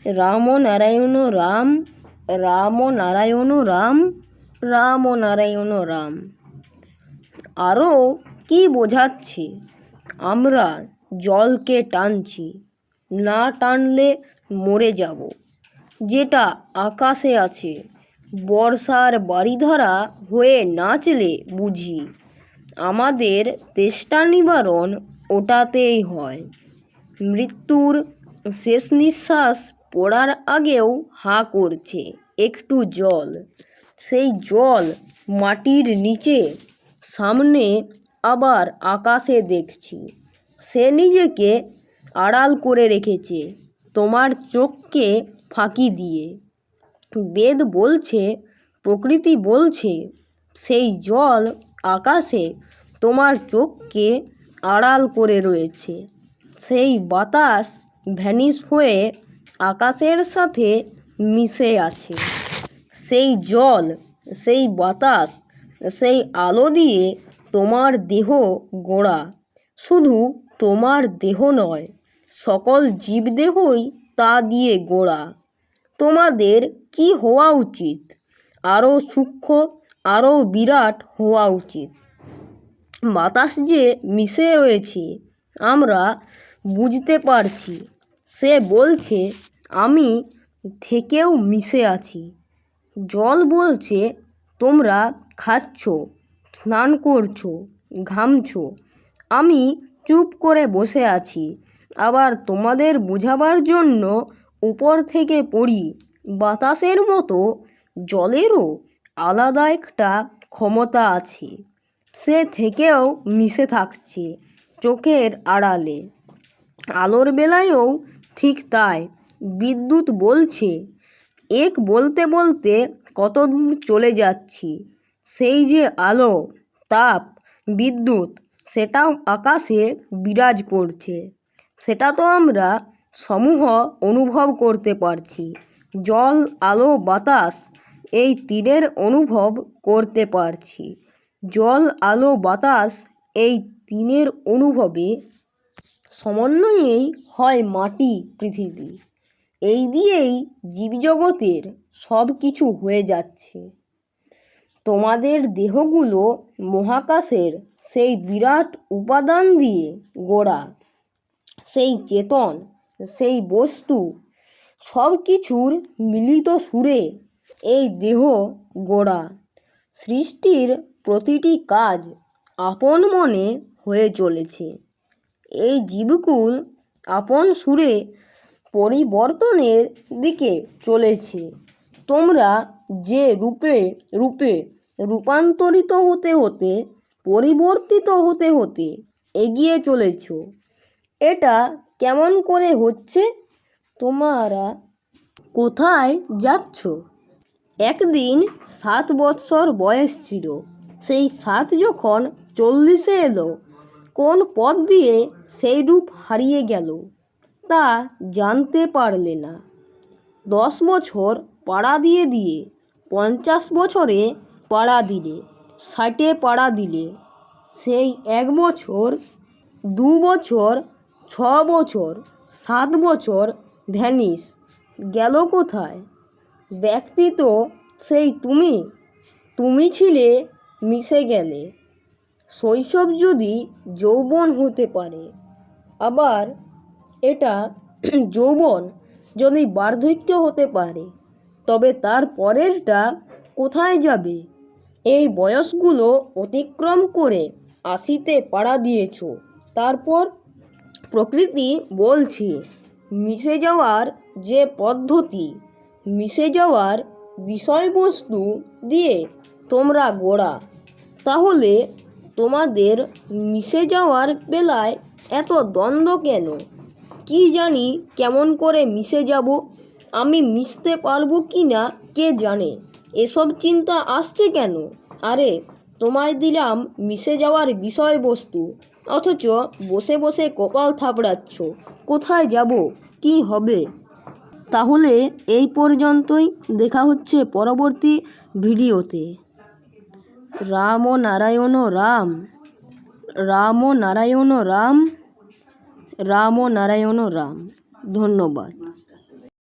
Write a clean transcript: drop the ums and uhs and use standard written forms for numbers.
রাম নারায়ণ রাম, রাম নারায়ণ রাম, রাম নারায়ণ রাম। আরও কি বোঝাচ্ছে? আমরা জলকে টানছি, না টানলে মরে যাব। যেটা আকাশে আছে, বর্ষার বারিধারা হয়ে নাচলে বুঝি আমাদের তেষ্টা নিবারণ ওটাতেই হয়। মৃত্যুর শেষ নিঃশ্বাস পড়ার আগেও হাঁ করছে একটু জল। সেই জল মাটির নিচে, সামনে আবার আকাশে দেখছি। সে নিজেকে আড়াল করে রেখেছে তোমার চোখকে ফাঁকি দিয়ে। বেদ বলছে, প্রকৃতি বলছে, সেই জল আকাশে তোমার চোখকে আড়াল করে রয়েছে। সেই বাতাস ভ্যানিশ হয়ে আকাশের সাথে মিশে আছে। সেই জল, সেই বাতাস, সেই আলো দিয়ে তোমার দেহ গড়া। শুধু তোমার দেহ নয়, সকল জীবদেহই তা দিয়ে গড়া। তোমাদের কি হওয়া উচিত? আরও সূক্ষ্ম, আরও বিরাট হওয়া উচিত। বাতাস যে মিশে রয়েছে আমরা বুঝতে পারছি। সে বলছে আমি থেকেও মিশে আছি। জল বলছে তোমরা খাচ্ছ, স্নান করছো, ঘামছো। আমি চুপ করে বসে আছি, আবার তোমাদের বোঝাবার জন্য উপর থেকে পড়ি। বাতাসের মতো জলেরও আলাদা একটা ক্ষমতা আছে। সে থেকেও মিশে থাকছে চোখের আড়ালে। আলোর বেলায়ও ঠিক তাই। বিদ্যুৎ বলছে, এক বলতে বলতে কত দূর চলে যাচ্ছি। সেই যে আলো, তাপ, বিদ্যুৎ, সেটাও আকাশে বিরাজ করছে। সেটা তো আমরা সমূহ অনুভব করতে পারছি। জল, আলো, বাতাস, এই তিনের অনুভব করতে পারছি। জল, আলো, বাতাস, এই তিনের অনুভবে সমন্বয়েই হয় মাটি, পৃথিবী। এই দিয়েই জীবজগতের সব কিছু হয়ে যাচ্ছে। তোমাদের দেহগুলো মহাকাশের সেই বিরাট উপাদান দিয়ে গড়া। সেই চেতন, সেই বস্তু, সব কিছুর মিলিত সুরে এই দেহ গড়া। সৃষ্টির প্রতিটি কাজ আপন মনে হয়ে চলেছে। এই জীবকুল আপন সুরে পরিবর্তনের দিকে চলেছে। তোমরা যে রূপে রূপে রূপান্তরিত হতে হতে, পরিবর্তিত হতে হতে এগিয়ে চলেছ। এটা কেমন করে হচ্ছে? তোমরা কোথায় যাচ্ছ? একদিন 7 বৎসর বয়স ছিল। সেই 7 যখন 40-এ এলো, কোন পথ দিয়ে সেই রূপ হারিয়ে গেল তা জানতে পারলে না। 10 বছর পাড়া দিয়ে 50 বছরে পাড়া দিলে, 60-এ পাড়া দিলে। সেই 1 বছর, 2 বছর, 6 বছর, 7 বছর ভ্যানিশ গেল কোথায়? ব্যক্তি তো সেই তুমি ছিলে, মিশে গেলে। শৈশব যদি যৌবন হতে পারে, আবার এটা যৌবন যদি বার্ধক্য হতে পারে, তবে তার পরেরটা কোথায় যাবে? এই বয়সগুলো অতিক্রম করে 80-তে পাড়া দিয়েছ। তারপর প্রকৃতি বলছে, মিশে যাওয়ার যে পদ্ধতি, মিশে যাওয়ার বিষয়বস্তু দিয়ে তোমরা গড়া। তাহলে তোমাদের মিশে যাওয়ার বেলায় এত দ্বন্দ্ব কেন? কি জানি কেমন করে মিশে যাব, আমি মিশতে পারবো কি না কে জানে। এসব চিন্তা আসছে কেন? আরে তোমায় দিলাম মিশে যাওয়ার বিষয়বস্তু, অথচ বসে বসে কপাল থাপড়াচ্ছ। কোথায় যাব? কি হবে? তাহলে এই পর্যন্তই। দেখা হচ্ছে পরবর্তী ভিডিওতে। রাম নারায়ণ রাম, রাম নারায়ণ রাম, রাম নারায়ণ রাম। ধন্যবাদ।